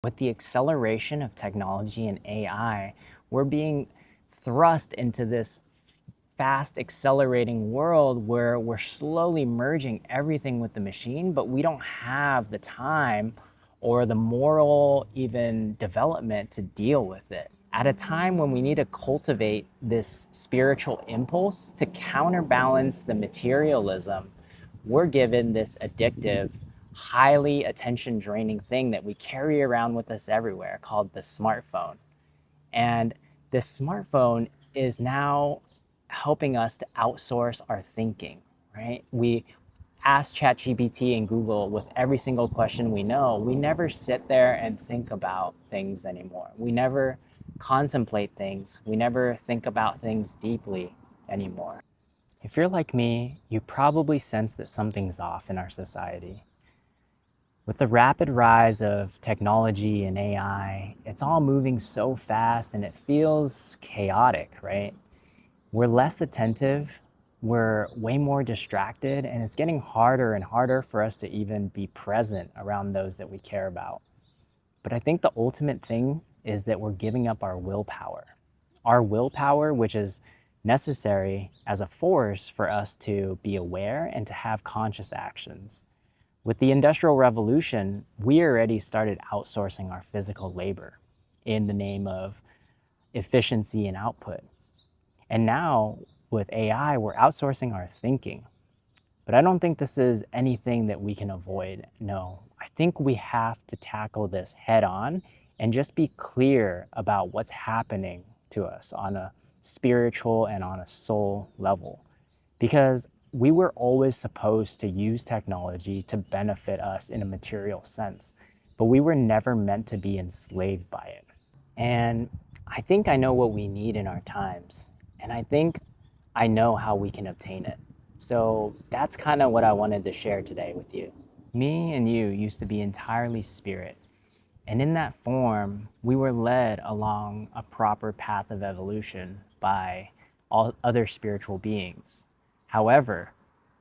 With the acceleration of technology and AI, we're being thrust into this fast accelerating world where we're slowly merging everything with the machine, but we don't have the time or the moral even development to deal with it. At a time when we need to cultivate this spiritual impulse to counterbalance the materialism, we're given this addictive, highly attention draining thing that we carry around with us everywhere called the smartphone. And this smartphone is now helping us to outsource our thinking, right? We ask ChatGPT and Google with every single question we know. We never sit there and think about things anymore. We never contemplate things. We never think about things deeply anymore. If you're like me, you probably sense that something's off in our society. With the rapid rise of technology and AI, it's all moving so fast and it feels chaotic, right? We're less attentive, we're way more distracted, and it's getting harder and harder for us to even be present around those that we care about. But I think the ultimate thing is that we're giving up our willpower. Our willpower, which is necessary as a force for us to be aware and to have conscious actions. With the Industrial Revolution, we already started outsourcing our physical labor in the name of efficiency and output. And now with AI, we're outsourcing our thinking. But I don't think this is anything that we can avoid. No, I think we have to tackle this head on and just be clear about what's happening to us on a spiritual and on a soul level. Because we were always supposed to use technology to benefit us in a material sense, but we were never meant to be enslaved by it. And I think I know what we need in our times, and I think I know how we can obtain it. So that's kind of what I wanted to share today with you. Me and you used to be entirely spirit, and in that form, we were led along a proper path of evolution by all other spiritual beings. However,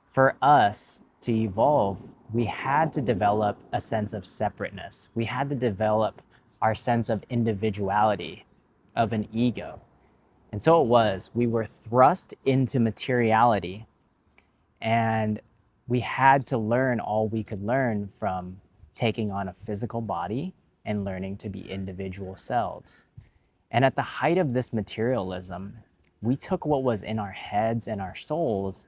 for us to evolve, we had to develop a sense of separateness. We had to develop our sense of individuality, of an ego. And so it was, we were thrust into materiality, and we had to learn all we could learn from taking on a physical body and learning to be individual selves. And at the height of this materialism, we took what was in our heads and our souls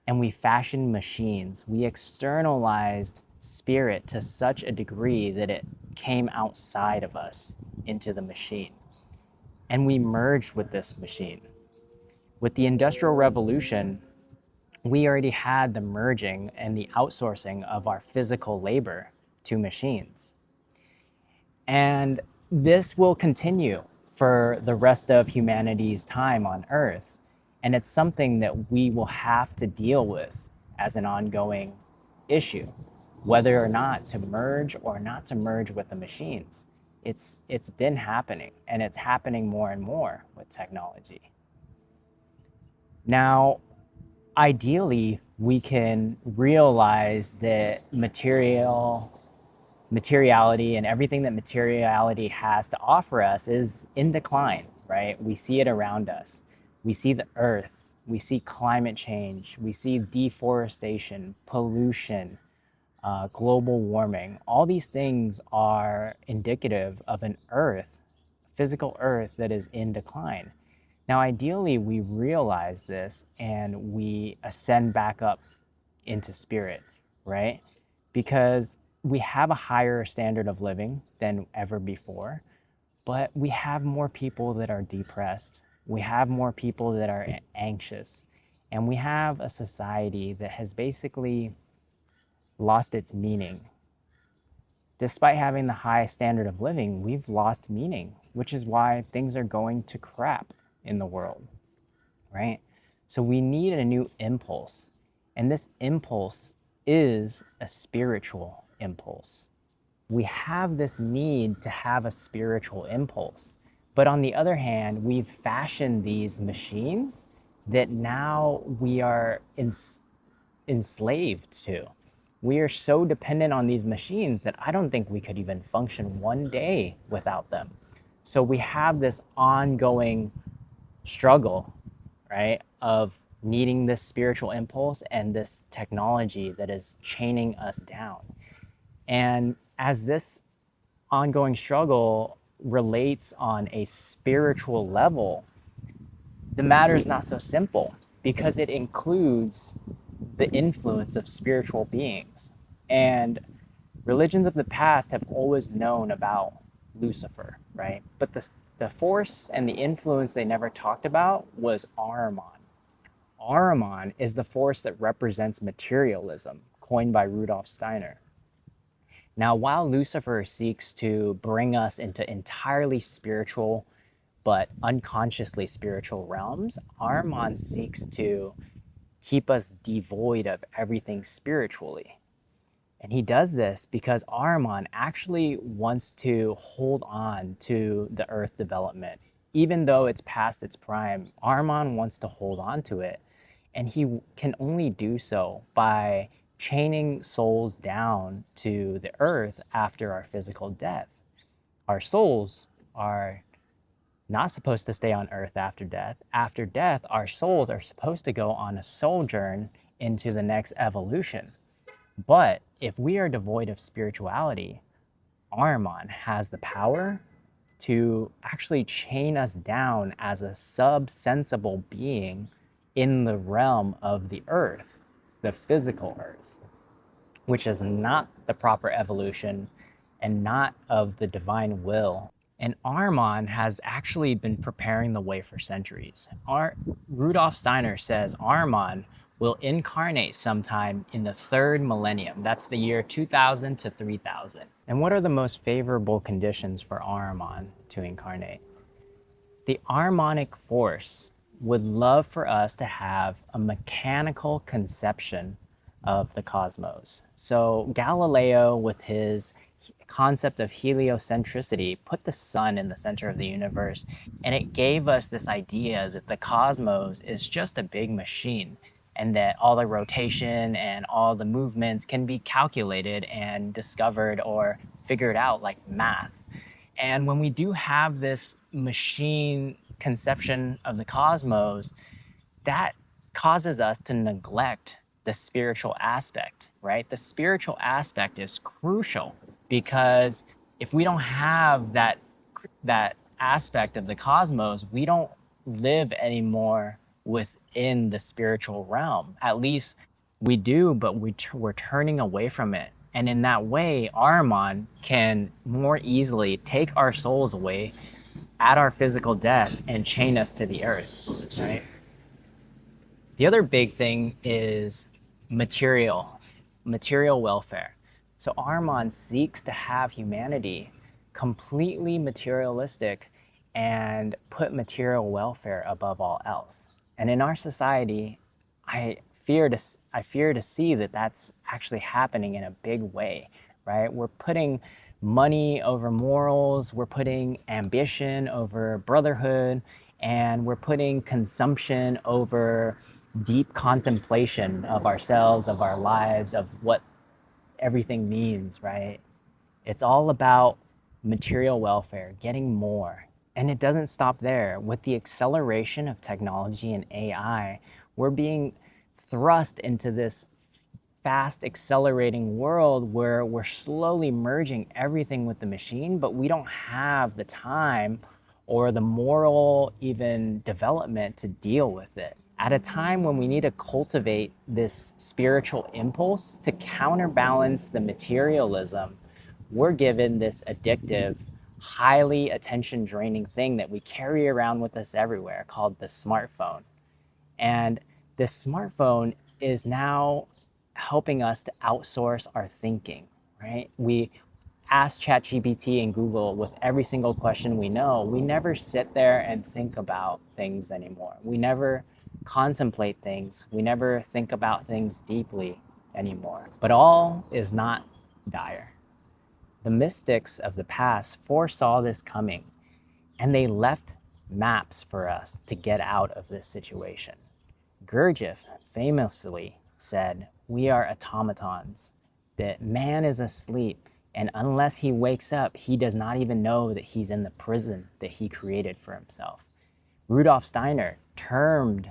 and we fashioned machines. We externalized spirit to such a degree that it came outside of us into the machine. And we merged with this machine. With the Industrial Revolution, we already had the merging and the outsourcing of our physical labor to machines. And this will continue for the rest of humanity's time on Earth. And it's something that we will have to deal with as an ongoing issue, whether or not to merge or not to merge with the machines. It's been happening, and it's happening more and more with technology. Now, ideally, we can realize that materiality and everything that materiality has to offer us is in decline, right? We see it around us. We see the earth, we see climate change, we see deforestation, pollution, global warming. All these things are indicative of an earth, physical earth that is in decline. Now, ideally, we realize this and we ascend back up into spirit, right? Because we have a higher standard of living than ever before, but we have more people that are depressed. We have more people that are anxious. And we have a society that has basically lost its meaning. Despite having the highest standard of living, we've lost meaning, which is why things are going to crap in the world, right? So we need a new impulse. And this impulse is a spiritual impulse. We have this need to have a spiritual impulse. But on the other hand, we've fashioned these machines that now we are enslaved to. We are so dependent on these machines that I don't think we could even function one day without them. So we have this ongoing struggle, right, of needing this spiritual impulse and this technology that is chaining us down. And as this ongoing struggle relates on a spiritual level, the matter is not so simple because it includes the influence of spiritual beings. And religions of the past have always known about Lucifer, right? But the force and the influence they never talked about was Ahriman. Ahriman is the force that represents materialism, coined by Rudolf Steiner. Now, while Lucifer seeks to bring us into entirely spiritual but unconsciously spiritual realms, Ahriman seeks to keep us devoid of everything spiritually. And he does this because Ahriman actually wants to hold on to the earth development. Even though it's past its prime, Ahriman wants to hold on to it. And he can only do so by chaining souls down to the earth after our physical death. Our souls are not supposed to stay on earth after death. After death, our souls are supposed to go on a sojourn into the next evolution. But if we are devoid of spirituality, Ahriman has the power to actually chain us down as a sub-sensible being in the realm of the earth, the physical earth, which is not the proper evolution and not of the divine will. And Ahriman has actually been preparing the way for centuries. Rudolf Steiner says Ahriman will incarnate sometime in the third millennium. That's the year 2000 to 3000. And what are the most favorable conditions for Ahriman to incarnate? The Ahrimanic force would love for us to have a mechanical conception of the cosmos. So Galileo, with his concept of heliocentricity, put the sun in the center of the universe, and it gave us this idea that the cosmos is just a big machine, and that all the rotation and all the movements can be calculated and discovered or figured out like math. And when we do have this machine conception of the cosmos, that causes us to neglect the spiritual aspect, right? The spiritual aspect is crucial because if we don't have that aspect of the cosmos, we don't live anymore within the spiritual realm. At least we do, but we're turning away from it. And in that way, Ahriman can more easily take our souls away at our physical death and chain us to the earth, right? The other big thing is material welfare. So Ahriman seeks to have humanity completely materialistic and put material welfare above all else. And in our society, I fear to see that that's actually happening in a big way, right? We're putting money over morals, we're putting ambition over brotherhood, and we're putting consumption over deep contemplation of ourselves, of our lives, of what everything means, right? It's all about material welfare, getting more. And it doesn't stop there. With the acceleration of technology and AI, we're being thrust into this fast accelerating world where we're slowly merging everything with the machine, but we don't have the time or the moral even development to deal with it. At a time when we need to cultivate this spiritual impulse to counterbalance the materialism, we're given this addictive, highly attention draining thing that we carry around with us everywhere called the smartphone. And this smartphone is now helping us to outsource our thinking, right? We ask ChatGPT and Google with every single question we know. We never sit there and think about things anymore. We never contemplate things. We never think about things deeply anymore. But all is not dire. The mystics of the past foresaw this coming, and they left maps for us to get out of this situation. Gurdjieff famously said, "We are automatons that man is asleep, and unless he wakes up, he does not even know that he's in the prison that he created for himself. Rudolf Steiner coined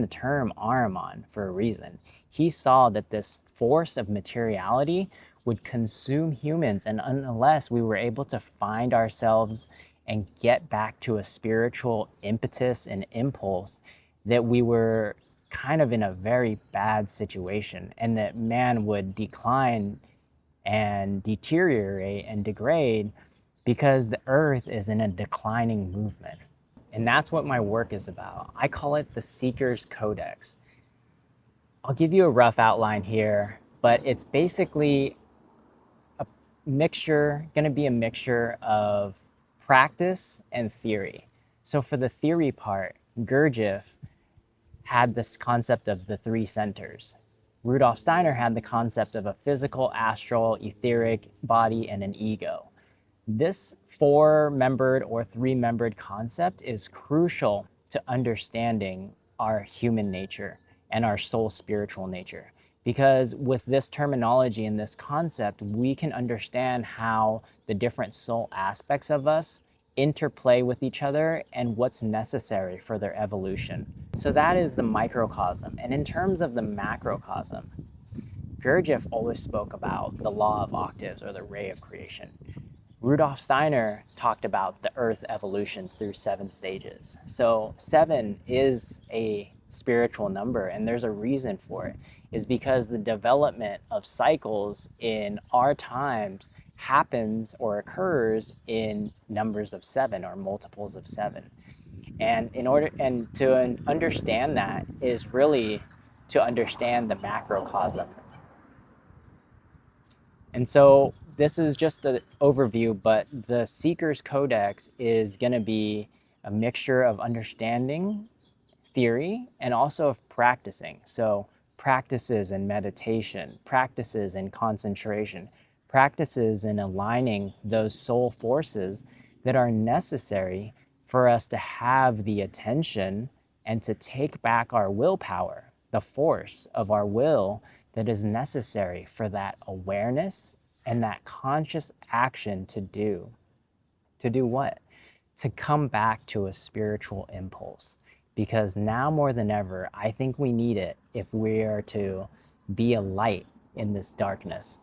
the term Ahriman for a reason. He saw that this force of materiality would consume humans, and unless we were able to find ourselves and get back to a spiritual impetus and impulse, that we were kind of in a very bad situation, and that man would decline and deteriorate and degrade because the earth is in a declining movement. And that's what my work is about. I call it the Seeker's Codex. I'll give you a rough outline here, but it's basically going to be a mixture of practice and theory. So for the theory part, Gurdjieff had this concept of the three centers. Rudolf Steiner had the concept of a physical, astral, etheric body and an ego. This four-membered or three-membered concept is crucial to understanding our human nature and our soul spiritual nature. Because with this terminology and this concept, we can understand how the different soul aspects of us interplay with each other and what's necessary for their evolution. So that is the microcosm. And in terms of the macrocosm, Gurdjieff always spoke about the law of octaves or the ray of creation. Rudolf Steiner talked about the earth evolutions through 7 stages. So 7 is a spiritual number, and there's a reason for it, is because the development of cycles in our times happens or occurs in numbers of 7 or multiples of 7. And to understand that is really to understand the macrocosm. And so this is just an overview, but the Seeker's Codex is going to be a mixture of understanding theory and also of practicing. So practices in meditation, practices in concentration, practices in aligning those soul forces that are necessary for us to have the attention and to take back our willpower, the force of our will that is necessary for that awareness and that conscious action to do. To do what? To come back to a spiritual impulse. Because now more than ever, I think we need it if we are to be a light in this darkness.